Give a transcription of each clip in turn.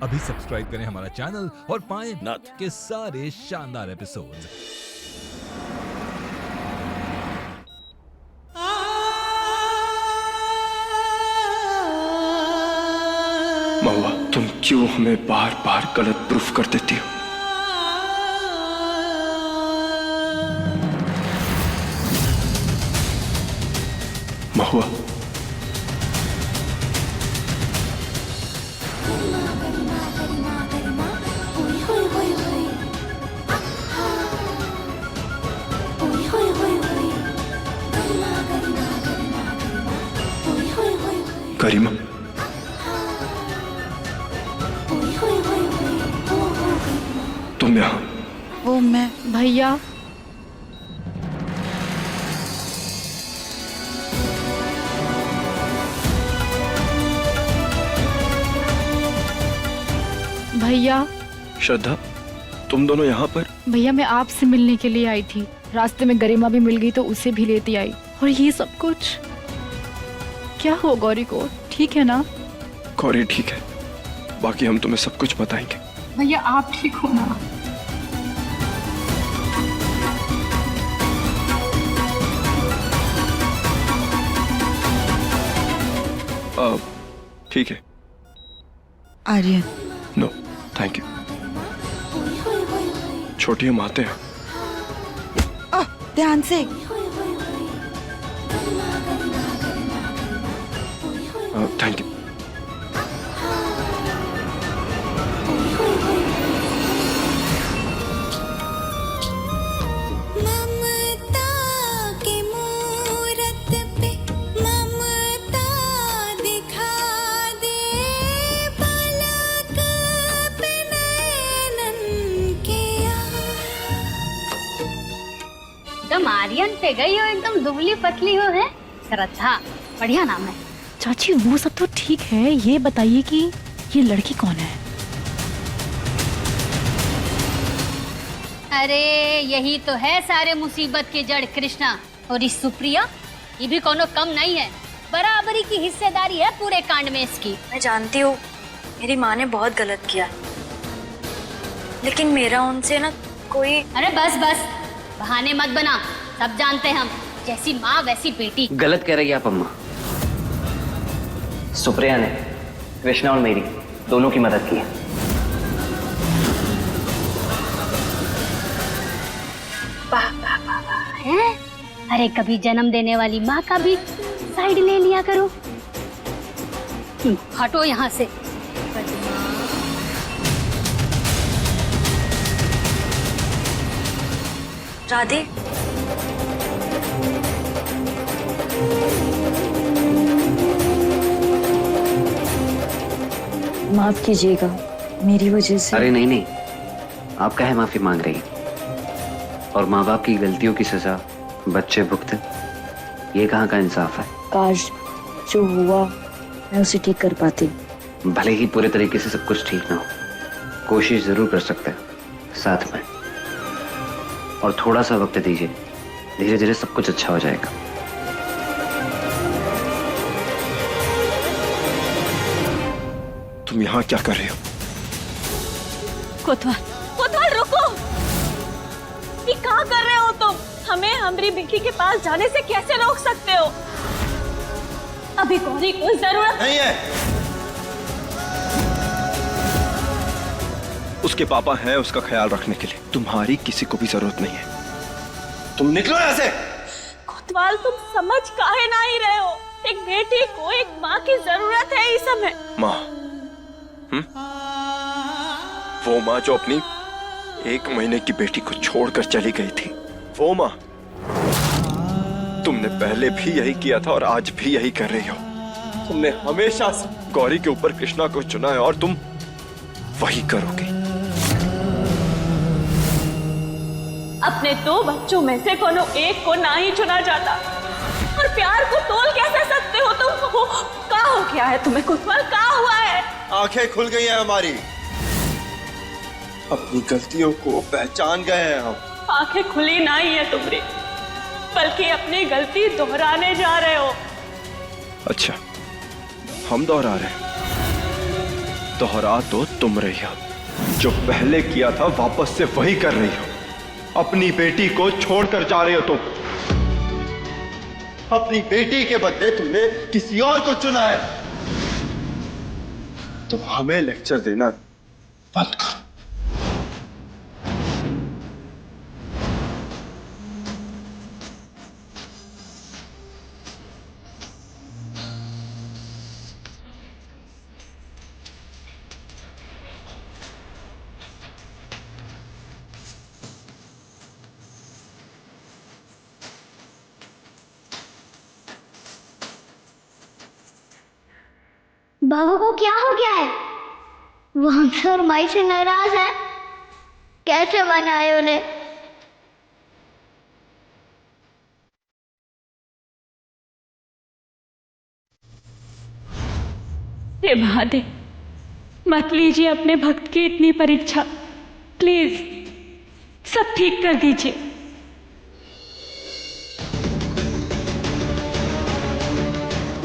अभी सब्सक्राइब करें हमारा चैनल और पाएं नाथ। के सारे शानदार एपिसोड्स। महुआ, तुम क्यों हमें बार बार गलत प्रूफ कर देती हो? महुआ, गरिमा, तुम यहाँ? वो मैं भैया, भैया श्रद्धा, तुम दोनों यहाँ पर? भैया मैं आपसे मिलने के लिए आई थी। रास्ते में गरिमा भी मिल गई तो उसे भी लेती आई। और ये सब कुछ क्या हुआ गौरी को? ठीक है ना? गौरी ठीक है, बाकी हम तुम्हें सब कुछ बताएंगे। भैया आप ठीक हो ना? ठीक है। Aryan, no thank you. छोटी हम आते हैं। ध्यान से। Thank you. एकदम आर्यन पे गई हो, एकदम दुबली पतली हो है। श्रद्धा, बढ़िया नाम है। चाची वो सब तो ठीक है, ये बताइए कि ये लड़की कौन है? अरे यही तो है सारे मुसीबत की जड़ कृष्णा। और इस सुप्रिया, ये भी कोनो कम नहीं है। बराबरी की हिस्सेदारी है पूरे कांड में इसकी। मैं जानती हूँ मेरी माँ ने बहुत गलत किया, लेकिन मेरा उनसे ना कोई। अरे बस बस, बहाने मत बना। सब जानते हैं हम, जैसी माँ वैसी बेटी। गलत कह रही है आप अम्मा। सुप्रिया ने कृष्णा और मेरी दोनों की मदद की है। वाह वाह वाह वाह, हैं? अरे कभी जन्म देने वाली माँ का भी साइड ले लिया करो। हटो यहाँ से। राधे, माफ कीजिएगा, मेरी वजह से। अरे नहीं नहीं, आप काहे माफी मांग रही हैं? और माँ बाप की गलतियों की सजा बच्चे भुगते, ये कहाँ का इंसाफ है? काश जो हुआ मैं उसे ठीक कर पाती। भले ही पूरे तरीके से सब कुछ ठीक ना हो, कोशिश जरूर कर सकते हैं साथ में। और थोड़ा सा वक्त दीजिए, धीरे धीरे सब कुछ अच्छा हो जाएगा। तुम यहाँ क्या कर रहे हो? कोतवाल, कोतवाल रुको! ये क्या कर रहे हो तुम? हमें हमारी बिक्की के पास जाने से कैसे रोक सकते हो? अभी गौरी को जरूरत नहीं है। उसके पापा हैं उसका ख्याल रखने के लिए, तुम्हारी किसी को भी जरूरत नहीं है। तुम निकलो यहाँ से। कोतवाल, तुम समझ काहे ना ही रहे हो? एक बेटी को एक माँ की जरूरत है इस समय। माँ? वो माँ जो अपनी 1 महीने की बेटी को छोड़कर चली गई थी, वो माँ। तुमने पहले भी यही किया था और आज भी यही कर रही हो। तुमने हमेशा से गौरी के ऊपर कृष्णा को चुना है और तुम वही करोगे। अपने 2 बच्चों में से कोनो एक को ना ही चुना जाता। और प्यार को तोल कैसे सकते हो तुम? क्या हो गया है तुम्हें कोतवाल? क्या हुआ है? आंखें खुल गई हैं हमारी, अपनी गलतियों को पहचान गए हैं हम। आंखें खुली ना ही है तुम्हारी, बल्कि अपनी गलती दोहराने जा रहे हो। अच्छा, हम दोहरा रहे हैं? दोहरा तो तुम रही हो। जो पहले किया था वापस से वही कर रही हो। अपनी बेटी को छोड़कर जा रही हो तुम। अपनी बेटी के बदले तुमने किसी और को चुना है। तो हमें लेक्चर देना बंद करो। बाबा को क्या हो गया है? वो हमसे और माई से नाराज है। कैसे मनाए उन्हें? हे महादेव, मत लीजिए अपने भक्त की इतनी परीक्षा। प्लीज सब ठीक कर दीजिए।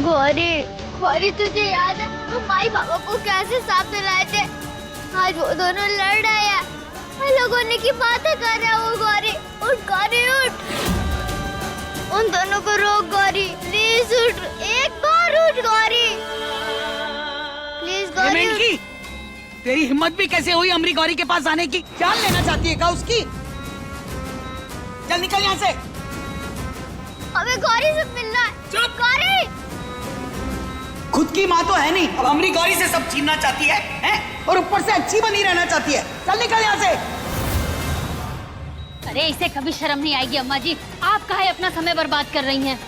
गौरी, गौरी तुझे याद है हम माई बाबा को कैसे साथ दिलाए थे? आज वो दोनों लड़ रहे हैं। हम लोगों ने की बातें कर रहे हैं। वो गौरी उठ, गौरी उठ। उन दोनों को रोक गौरी, प्लीज उठ। एक बार उठ गौरी, प्लीज गौरी उठ। तेरी हिम्मत भी कैसे हुई अमरी गौरी के पास आने की? जान लेना चाहती है क्या उसकी? चल निकल यहाँ से। हमें गौरी से मिलना है। चुप। गौरी खुद की माँ तो है नहीं, अब अमरी गौरी से सब छीनना चाहती है, हैं? और ऊपर से अच्छी बनी रहना चाहती है। चल निकल यहाँ से। अरे इसे कभी शर्म नहीं आएगी अम्मा जी। आप काहे अपना समय बर्बाद कर रही हैं?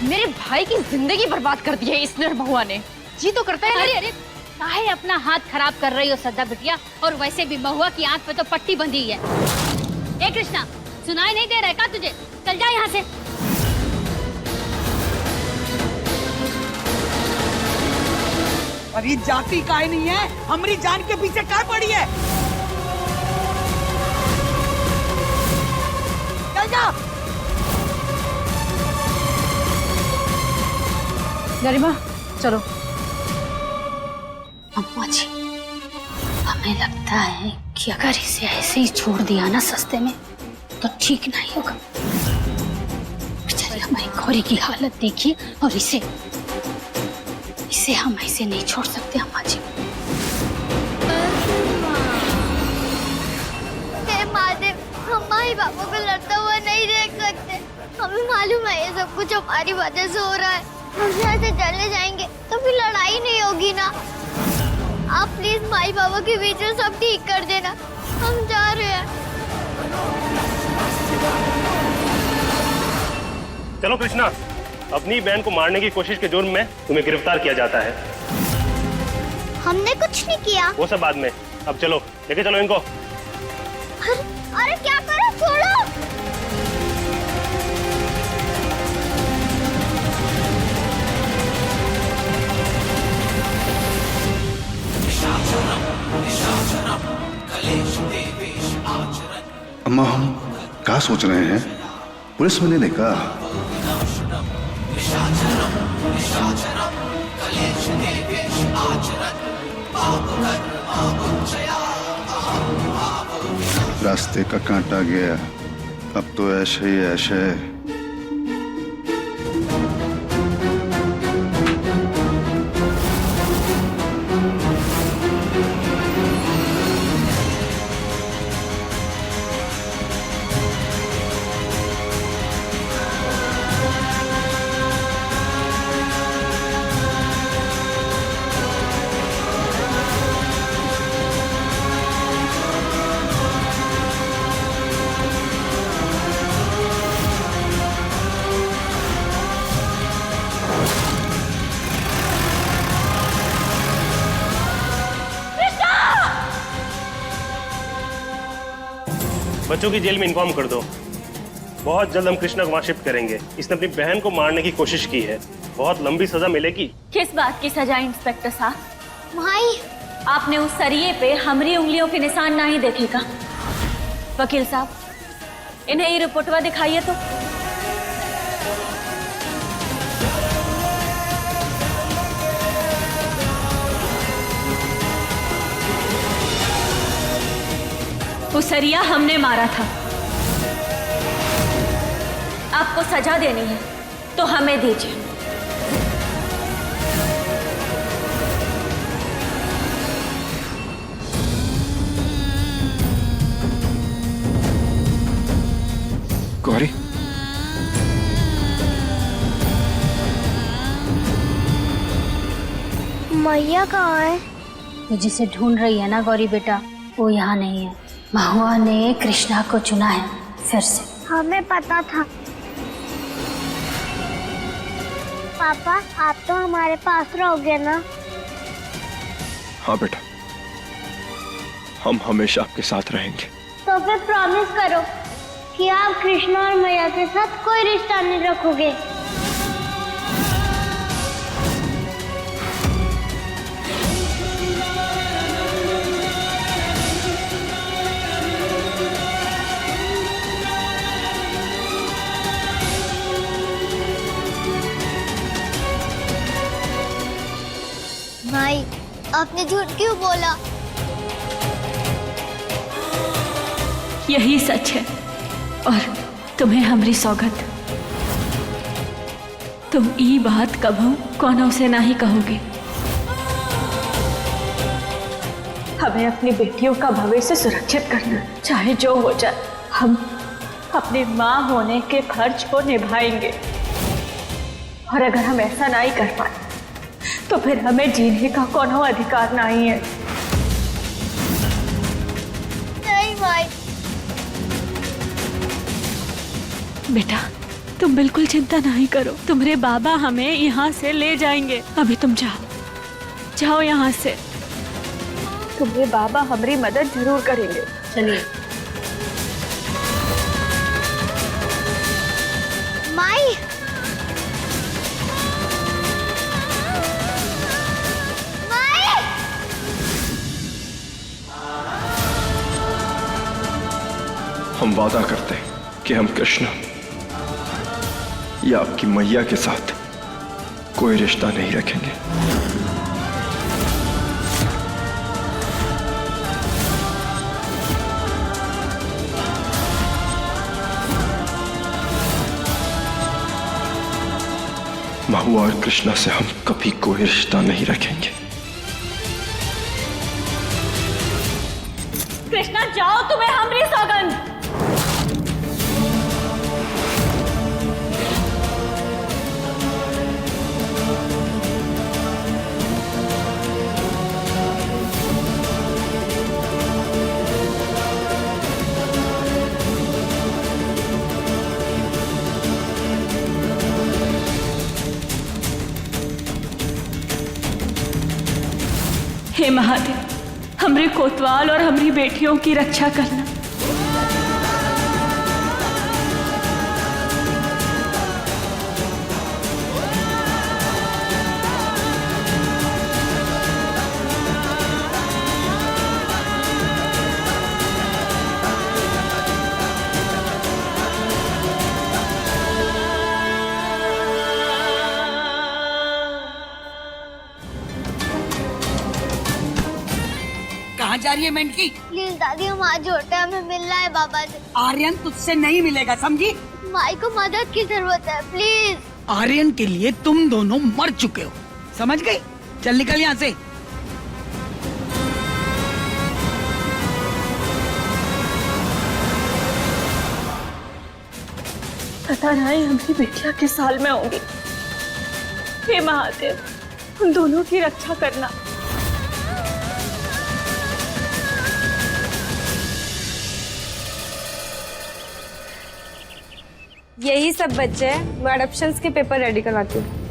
मेरे भाई की जिंदगी बर्बाद कर दी है इस निर्महुआ ने। जी तो करता है। अरे अरे काहे अपना हाथ खराब कर रही हो सदा बिटिया? और वैसे भी महुआ की आंख पे तो पट्टी बंधी है। ए कृष्णा, सुनाई नहीं दे रहा का तुझे? चल जा यहाँ से। और ये जाती काहे नहीं है? अमरी जान के पीछे काहे पड़ी है? चल जा। गरिमा चलो। अम्मा जी, हमें लगता है कि अगर इसे ऐसे ही छोड़ दिया ना सस्ते में तो ठीक नहीं होगा। बेचारी हमारी गौरी की हालत देखिए, और इसे हम ऐसे नहीं छोड़ सकते अम्मा जी। हे महादेव, हम माई बाबा को लड़ता हुआ नहीं देख सकते। हमें मालूम है ये सब कुछ हमारी वजह से हो रहा है। हम यहाँ से चले जाएंगे तो फिर लड़ाई नहीं होगी ना। आप प्लीज माई बाबा के बीच में सब ठीक कर देना। हम जा रहे हैं। चलो कृष्णा, अपनी बहन को मारने की कोशिश के जुर्म में तुम्हें गिरफ्तार किया जाता है। हमने कुछ नहीं किया। वो सब बाद में। अब चलो, लेके चलो इनको। अरे क्या करो, छोड़ो। अम्मा, हम क्या सोच रहे हैं? पुलिस वाले ने कहा रास्ते का कांटा गया, अब तो ऐसे ही ऐसे। बच्चों की जेल में इन्फॉर्म कर दो। बहुत जल्द हम कृष्णा को वहां शिफ्ट करेंगे। इसने अपनी बहन को मारने की कोशिश की है। बहुत लंबी सजा मिलेगी। किस बात की सजा इंस्पेक्टर साहब? माई, आपने उस सरिये पे हमारी उंगलियों के निशान ना ही देखे का? वकील साहब, इन्हें ये रिपोर्टवा दिखाइए तो। फुसरिया हमने मारा था। आपको सजा देनी है तो हमें दीजिए। गौरी, मैया कहाँ है? तो जिसे ढूंढ रही है ना गौरी बेटा, वो यहाँ नहीं है। महुआ ने कृष्णा को चुना है फिर से। हमें पता था। पापा, आप तो हमारे पास रहोगे ना? हाँ बेटा, हम हमेशा आपके साथ रहेंगे। तो फिर प्रॉमिस करो कि आप कृष्णा और मैया के साथ कोई रिश्ता नहीं रखोगे। भाई, आपने झूठ क्यों बोला? यही सच है और तुम्हें हमारी सौगत। तुम ई बात कभू कोनो से नहीं कहोगे। हमें अपनी बेटियों का भविष्य सुरक्षित करना, चाहे जो हो जाए। हम अपनी माँ होने के फर्ज को निभाएंगे और अगर हम ऐसा नहीं कर पाए तो फिर हमें जीने का कोनो अधिकार नहीं है। नहीं भाई। बेटा, तुम बिल्कुल चिंता नहीं करो। तुम्हारे बाबा हमें यहाँ से ले जाएंगे। अभी तुम जाओ यहाँ से। तुम्हारे बाबा हमारी मदद जरूर करेंगे। चलिए। माई, हम वादा करते हैं कि हम कृष्णा या आपकी मैया के साथ कोई रिश्ता नहीं रखेंगे। महुआ और कृष्णा से हम कभी कोई रिश्ता नहीं रखेंगे। कृष्णा, जाओ, तुम्हें हमारी सौगंध। हे महादेव, हमरे कोतवाल और हमारी बेटियों की रक्षा करना। कहाँ जा रही है मेंढकी? प्लीज दादी, हम आज छोटे, हमें मिलना है बाबा से। आर्यन तुझसे नहीं मिलेगा, समझी? माई को मदद की जरूरत है, प्लीज। आर्यन के लिए तुम दोनों मर चुके हो, समझ गई? चल निकल यहाँ से। पता नहीं हमारी बेटियां किस साल में होंगी। हे महादेव, उन दोनों की रक्षा करना। यही सब बच्चे हैं, मैं एडॉप्शंस के पेपर रेडी करवाती हूँ।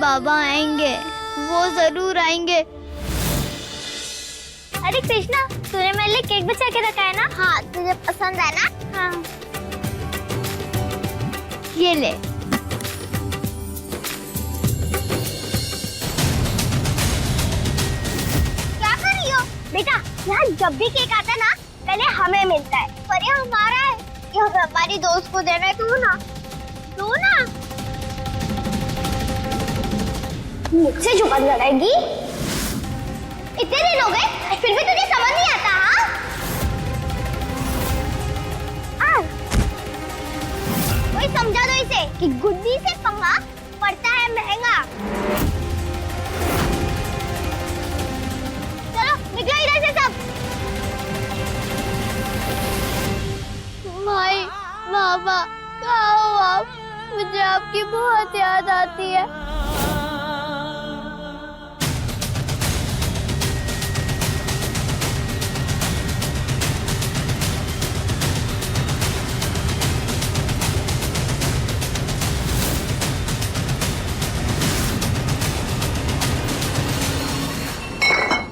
बाबा आएंगे, वो जरूर आएंगे। अरे कृष्णा, तूने मेरे लिए केक बचा के रखा है ना? हाँ, तुझे पसंद है ना? हाँ। ये ले। क्या कर रही हो? बेटा, यहाँ जब भी केक आता है ना, पहले हमें मिलता है, पर ये हमारा है। ये हमारी दोस्त को देना है, तू ना, तू ना। मुझसे जुबान लड़ाएगी? इतने दिन हो गए, फिर भी तुझे समझ नहीं आता? हाँ? कोई समझा दो इसे कि गुड्डी से पंगा पड़ता है महंगा। चलो निकलो इधर से सब। माई, बाबा, कहाँ हो आप? मुझे आपकी बहुत याद आती है।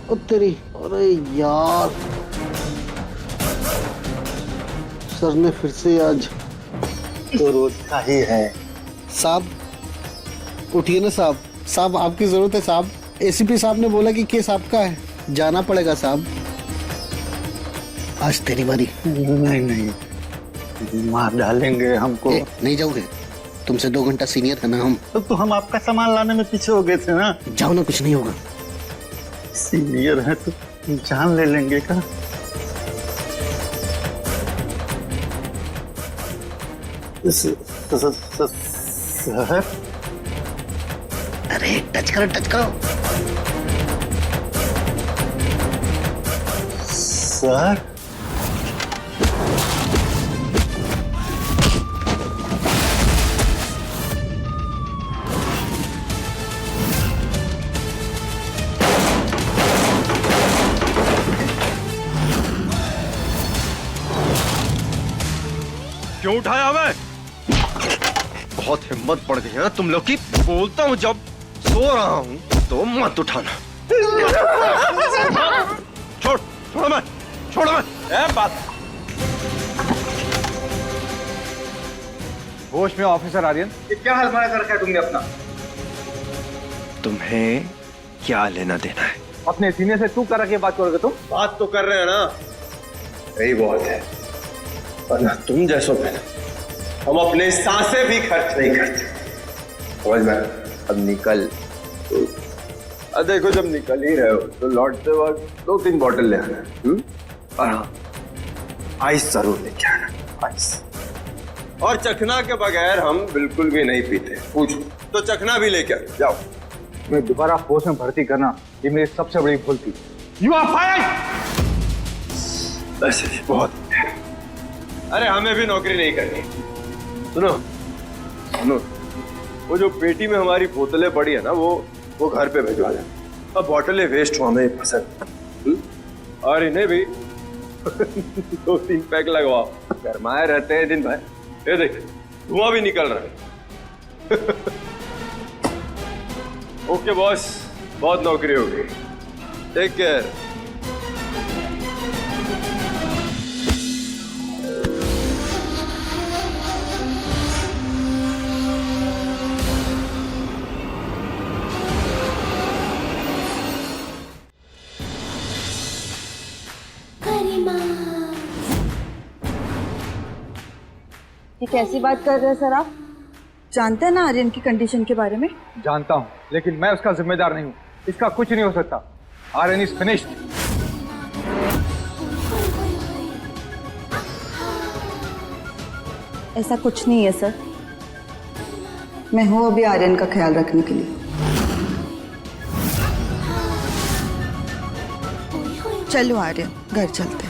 ओ तेरी, अरे यार, सर ने फिर से आज तो रोज का ही है। साहब उठिए ना साहब। साहब आपकी जरूरत है साहब। एसीपी साहब ने बोला कि केस आपका है, जाना पड़ेगा साहब। आज तेरी बारी। नहीं नहीं, मार डालेंगे हमको। नहीं जाओगे? तुमसे 2 घंटा सीनियर है ना हम। तो हम आपका सामान लाने में पीछे हो गए थे ना। जाओ ना, कुछ नहीं होगा। सीनियर है तो जान ले लेंगे का। सर, अरे टच करो, टच करो। सर, क्यों उठाया हमें? बहुत हिम्मत बढ़ गई है ना तुम लोग की। बोलता हूँ जब सो रहा हूँ तो मत उठाना। छोड़ो मैं। बात होश में ऑफिसर आर्यन, ये क्या हलमारा कर रखा है तुमने अपना? तुम्हें क्या लेना देना है? अपने सीनियर से तू कर रखे बात करोगे तुम? बात तो कर रहे हैं ना, यही बहुत है। वरना तुम जैसों पे हम अपने सांसें भी खर्च नहीं करते, समझ में? अब निकल। देखो, जब निकल ही रहे हो तो लौटते वक्त 2-3 बॉटल ले आना। और हाँ, आइस जरूर लेके आना, आइस। और चखना के बगैर हम बिल्कुल भी नहीं पीते। पूछो तो चखना भी लेके आओ। जाओ। मैं दोबारा फोर्स में भर्ती करना, ये मेरी सबसे बड़ी भूल थी। You are fired. वैसे भी बहुत। अरे हमें भी नौकरी नहीं करनी। सुनो, वो जो पेटी में हमारी बोतलें पड़ी है ना, वो घर पे भिजवा दे। अब बोतलें वेस्ट हो हमें पसंद। और इन्हें भी 2-3 पैक लगवाओ। गरमाए रहते हैं दिन भर। ये देख, धुआं भी निकल रहा है। ओके बॉस, बहुत नौकरी होगी। Take care. ये कैसी बात कर रहे हैं सर आप? जानते हैं ना आर्यन की कंडीशन के बारे में? जानता हूँ, लेकिन मैं उसका जिम्मेदार नहीं हूँ। इसका कुछ नहीं हो सकता। Aryan is finished. ऐसा कुछ नहीं है सर। मैं हूँ अभी आर्यन का ख्याल रखने के लिए। चलो आर्यन, घर चलते हैं।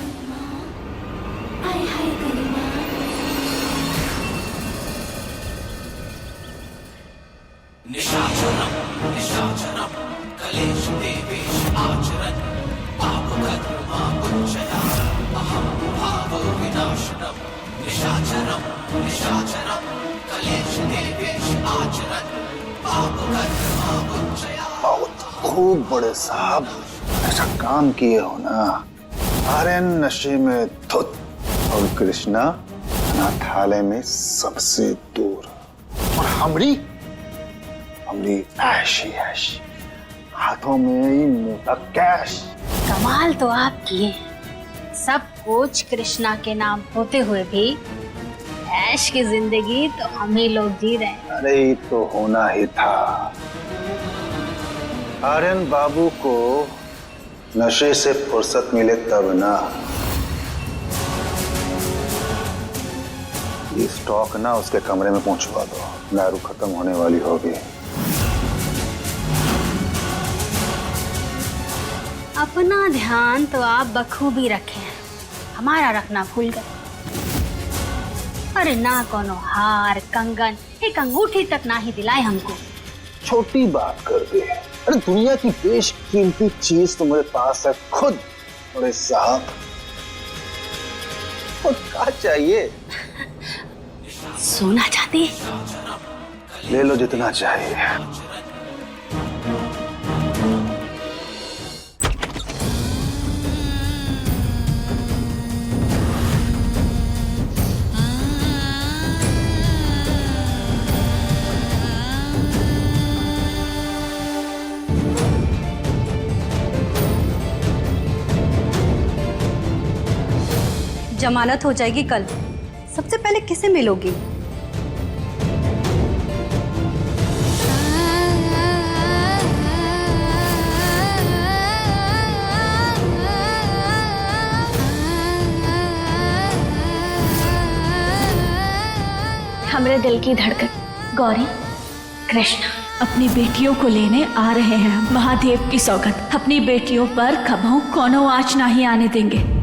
निशाचरम निशाचरम कलेश देवेश आचरण पापकर्मा मुञ्चया अहं भावो विनाशनम निशाचरम निशाचरम कलेश देवेश आचरण पापकर्मा मुञ्चया। बहुत खूब बड़े साहब ऐसा काम किए हो ना। आर्यन नशे में धुत और कृष्णा अनाथालय में सबसे दूर, और हमरी ऐशी ऐशी हाथों में ही मोटा कैश। कमाल तो आप किए, सब कुछ कृष्णा के नाम होते हुए भी ऐश की जिंदगी तो हम ही लोग जी रहे हैं। अरे ये तो होना ही था। आर्यन बाबू को नशे से फुर्सत मिले तब ना। ये स्टॉक ना उसके कमरे में पहुंचवा दो, दारू खत्म होने वाली होगी। अपना ध्यान तो आप बखूबी रखे हैं, हमारा रखना भूल गए। अरे ना कोनो हार कंगन, एक अंगूठी तक ना ही दिलाए हमको। छोटी बात कर दे। अरे दुनिया की बेशकीमती चीज तुम्हारे पास है खुद, बड़े साहब। और क्या चाहिए? सोना चाहती ले लो जितना चाहिए। जमानत हो जाएगी कल। सबसे पहले किसे मिलोगी? हमरे दिल की धड़कन गौरी, कृष्णा अपनी बेटियों को लेने आ रहे हैं। महादेव की सौगंध, अपनी बेटियों पर कबहू कोनो आँच नहीं आने देंगे।